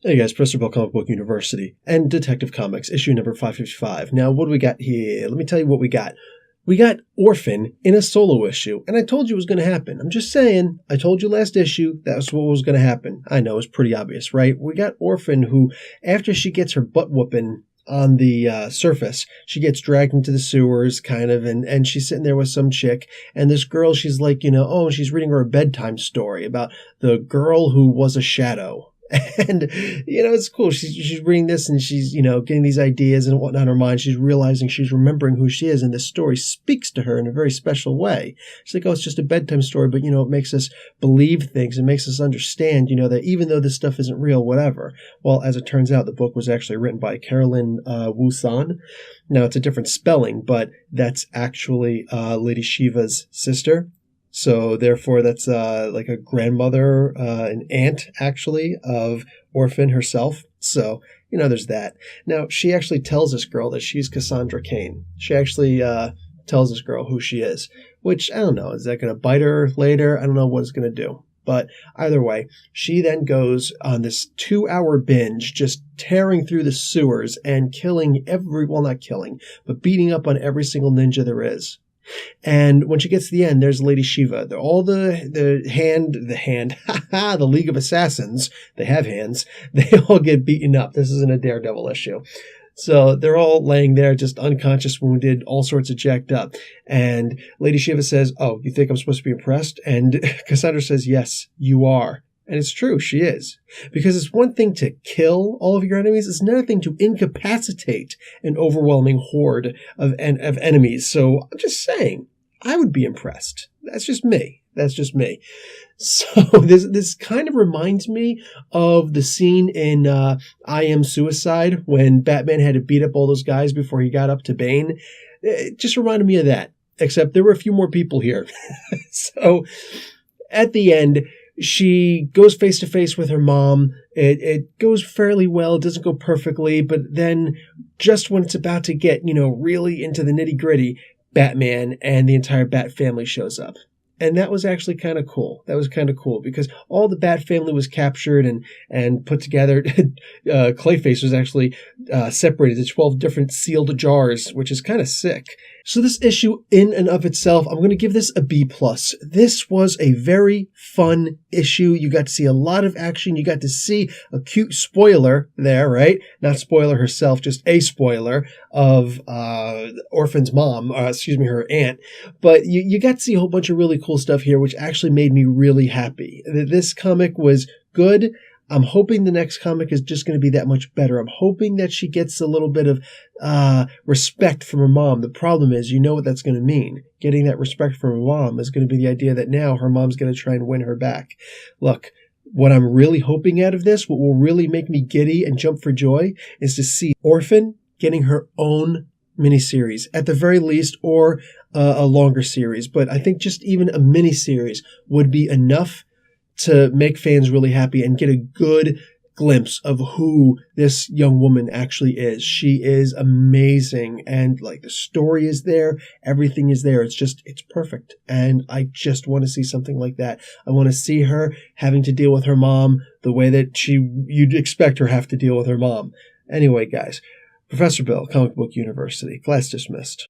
Hey guys, Professor Bill, Comic Book University, and Detective Comics, issue number 555. Now, what do we got here? Let me tell you what we got. We got Orphan in a solo issue, and I told you it was going to happen. I'm just saying, I told you last issue that's what was going to happen. I know, it's pretty obvious, right? We got Orphan who, after she gets her butt whooping on the surface, she gets dragged into the sewers, kind of, and she's sitting there with some chick, and this girl, she's like, she's reading her a bedtime story about the girl who was a shadow. And, it's cool. She's reading this and she's, getting these ideas and whatnot in her mind. She's realizing she's remembering who she is. And this story speaks to her in a very special way. She's like, oh, it's just a bedtime story, but, it makes us believe things. It makes us understand, that even though this stuff isn't real, whatever. Well, as it turns out, the book was actually written by Carolyn Wusan. Now, it's a different spelling, but that's actually Lady Shiva's sister. So therefore, that's like a grandmother, an aunt, actually, of Orphan herself. So, there's that. Now, she actually tells this girl that she's Cassandra Cain. She actually tells this girl who she is, which, I don't know, is that going to bite her later? I don't know what it's going to do. But either way, she then goes on this 2-hour binge, just tearing through the sewers and killing not killing, but beating up on every single ninja there is. And when she gets to the end, there's Lady Shiva. All the League of Assassins, they have hands, they all get beaten up. This isn't a Daredevil issue. So they're all laying there, just unconscious, wounded, all sorts of jacked up. And Lady Shiva says, oh, you think I'm supposed to be impressed? And Cassandra says, yes, you are. And it's true, she is. Because it's one thing to kill all of your enemies, it's another thing to incapacitate an overwhelming horde of enemies. So I'm just saying, I would be impressed. That's just me. So this kind of reminds me of the scene in I Am Suicide when Batman had to beat up all those guys before he got up to Bane. It just reminded me of that, except there were a few more people here. So at the end, she goes face to face with her mom. It goes fairly well. It doesn't go perfectly, but then just when it's about to get, really into the nitty gritty, Batman and the entire Bat family shows up. And that was actually kind of cool. That was kind of cool because all the Bat family was captured and put together. Clayface was actually separated into 12 different sealed jars, which is kind of sick. So this issue in and of itself, I'm going to give this a B+. This was a very fun issue. You got to see a lot of action. You got to see a cute spoiler there, right? Not spoiler herself, just a spoiler of Orphan's mom, her aunt. But you got to see a whole bunch of really cool stuff here, which actually made me really happy. This comic was good. I'm hoping the next comic is just going to be that much better. I'm hoping that she gets a little bit of respect from her mom. The problem is, what that's going to mean. Getting that respect from her mom is going to be the idea that now her mom's going to try and win her back. Look, what I'm really hoping out of this, what will really make me giddy and jump for joy, is to see Orphan getting her own miniseries at the very least, or a longer series. But I think just even a miniseries would be enough to make fans really happy and get a good glimpse of who this young woman actually is. She is amazing, and the story is there, everything is there. It's perfect, and I just want to see something like that. I want to see her having to deal with her mom the way that you'd expect her have to deal with her mom. Anyway, guys, Professor Bill, Comic Book University, class dismissed.